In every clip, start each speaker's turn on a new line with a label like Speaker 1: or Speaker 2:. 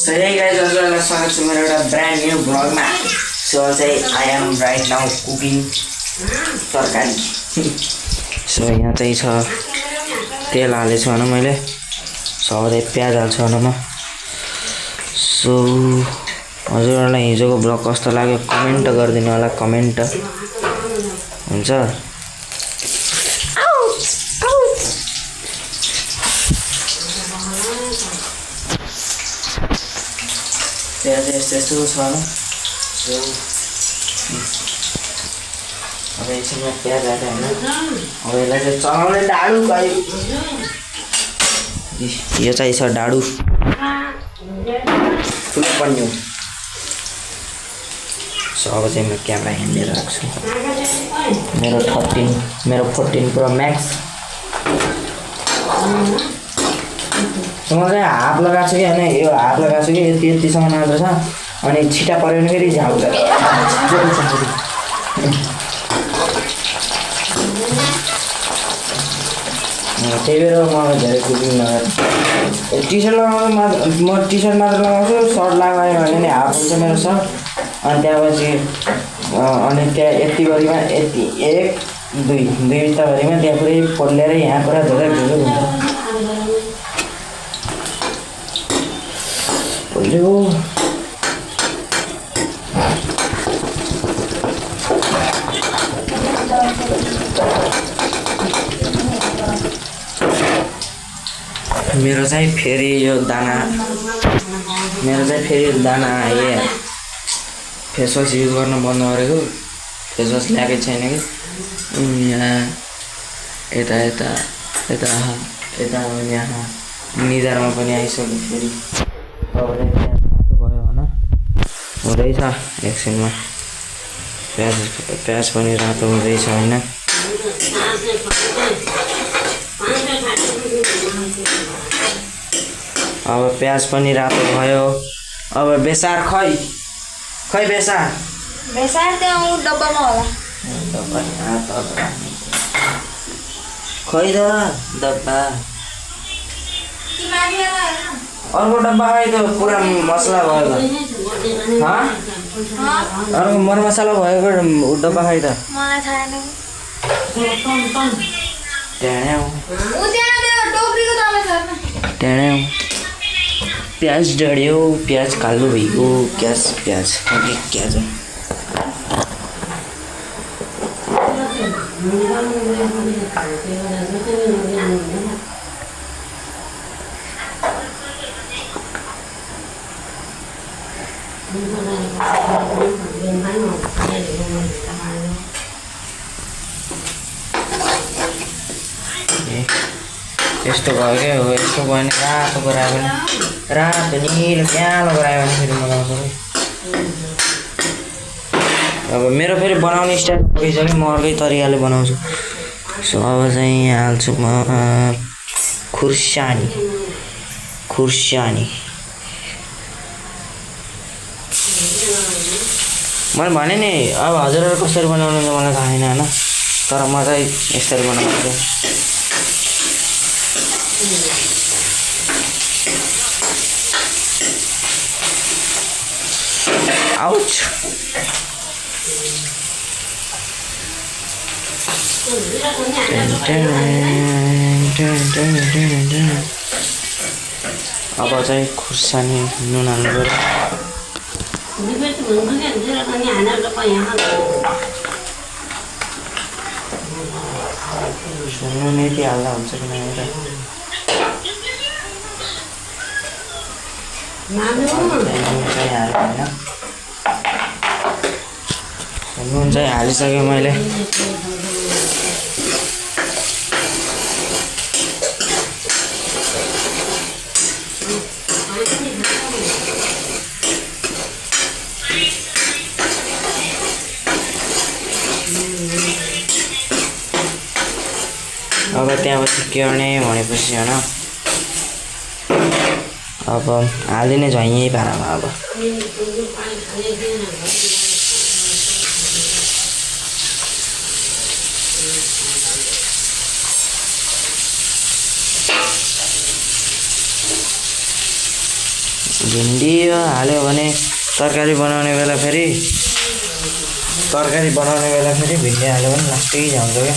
Speaker 1: So hey guys, हजुरहरुलाई स्वागत छ मेरो एउटा ब्रान्ड न्यू भ्लगमा। सो चाहिँ I am right now cooking तरकारी। सो यहाँ चाहिँ छ तेल हालेछु हैन मैले। सो अब प्याज हाल्छु हैन म। सो हजुरहरुलाई हिजोको भ्लग कस्तो लाग्यो कमेन्ट गरिदिनु होला, कमेन्ट हुन्छ। प्याज यस्तो छ न। सो अब एकछिनमा प्याज हाल्यो हैन। अब यसलाई चाहिँ चलाउने डाडु गयो। यो चाहिँ छ डाडु ठुलो पन्यु। सो अब चाहिँ म क्यामेरा हेर्दै राख्छु। मेरो 14 प्रो मैक्स। मलाई हात लगाएको छु कि हैन, यो हात लगाएको छु कि यतिसम्म मात्र छ। अनि छिटा पर्यो भने फेरि झाउँछ। त्यही भएर मलाई धेरै कुकिङ लगाएर टी सर्ट लगाउँदा म टी सर्ट मात्र लगाउँछु। सर्ट लगायो भने नि हाफ हुन्छ मेरो सर्ट। अनि त्यहाँपछि अनि त्यहाँ यति गरिमा यति 1 2 बित्ताभरिमा त्यहाँ पुरै पल्लेर यहाँ पुरा झोक हुन्छ। यो मेरो चाहिँ फेरि यो दाना आए फेस वास युज गर्न बन्द गरेको। फेस वास ल्याएकै छैन कि यहाँ यता यहाँ निधारमा पनि आइसक्यो। फेरि भयो होइन हुँदैछ एकछिनमा। प्याज पनि रातो हुँदैछ होइन। अब प्याज पनि रातो भयो। अब बेसार खै बेसार
Speaker 2: त डब्बामा होला।
Speaker 1: खै त डब्बा अर्को डब्बा खै त पुरा मसला भएको। अर्को मर मसला भएको डब्बा खै त।
Speaker 2: मलाई थाहा छैन।
Speaker 1: प्याज डढ्यो, प्याज कालो भइगयो। प्याज यस्तो भयो क्या हो। यस्तो भयो भने रातो गरायो भने रातो निलो क्यालो गरायो भने फेरि बनाउँछ कि। अब मेरो फेरि बनाउने स्टाइल छ कि म अर्कै तरिकाले बनाउँछु। सो अब चाहिँ हाल्छु म खुर्सानी। मैले भने नि अब हजुरहरू कसरी बनाउनुहुन्छ मलाई थाहा छैन होइन, तर म चाहिँ यसरी बनाउँछु। आउच अब चाहिँ खुर्सानी नुन हाल्नु पर्यो। नुन यति हाल्दा हुन्छ कि नुन चाहिँ हालिसकेँ मैले। अब त्यहाँपछि के गर्ने भनेपछि होइन, अब हालिदिने छ यहीँ पारामा। अब भिन्डी हाल्यो भने तरकारी बनाउने बेला फेरि भिन्डी हाल्यो भने लास्टै जान्छ क्या।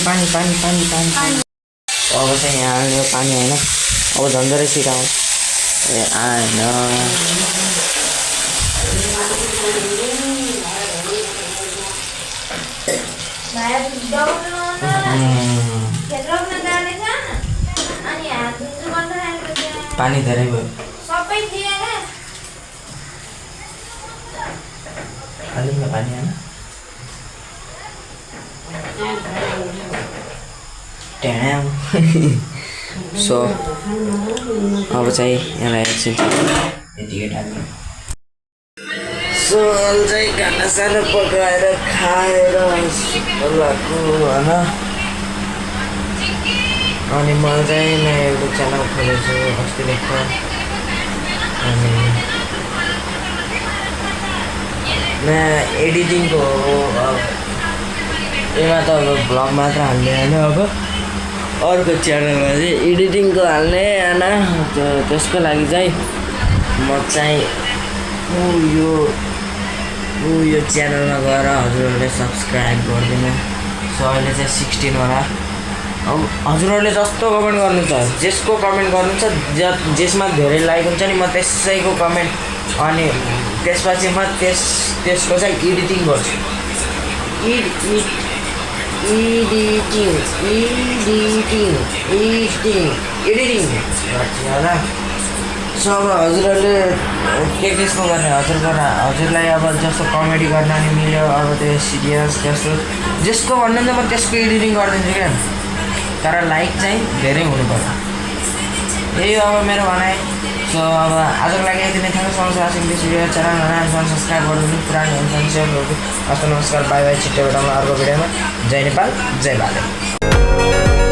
Speaker 1: पानी अब चाहिँ यहाँ हाल्ने पानी होइन, अब झन्झरै छिटाउँछ। ए आएन पानी धेरै भयो। अलिक पानी होइन सो अब चाहिँ यसलाई एकछिन यतिकै टाल्नु। सो अहिले चाहिँ खाना सानो पकाएर खाएर लाग्नु होइन। अनि मैले चाहिँ नयाँ एउटा च्यानल खोलेको छु अस्तिदेखि। अनि नयाँ एडिटिङको हो, यसमा त अब भ्लग मात्र हाल्ने होइन, अब अर्को च्यानलमा चाहिँ एडिटिङको हाल्ने होइन। त्यसको लागि चाहिँ म चाहिँ यो च्यानलमा गएर हजुरहरूले सब्सक्राइब गरिदिनु। सो अहिले चाहिँ 16 होला। अब हजुरहरूले जस्तो कमेन्ट गर्नु छ, जेसको कमेन्ट गर्नु छ, जेसमा धेरै लाइक हुन्छ नि म त्यसैको कमेन्ट, अनि त्यसपछि म त्यसको चाहिँ एडिटिङ गर्छु। एडिटिङ गर्छु होला। सो अब हजुरहरूले के केसको गर्ने, हजुरलाई अब जस्तो कमेडी गर्न नि मिल्यो, अब त्यो सिरियस त्यस्तो जेसको भन्नुहुन्छ म त्यसको एडिटिङ गरिदिन्छु क्या। तर लाइक चाहिँ धेरै हुनु पर्यो, यही हो अब मेरो भनाइ। सो अब आजको लागि यति नै। Thank so much watching this video. Channel subscribe गरिदिनु, पुरानो हुन्छ सेयर गरिदिनु। हस्त नमस्कार, बाई बाई। छिट्टै भेटौँला अर्को भिडियोमा। जय नेपाल, जय भारत।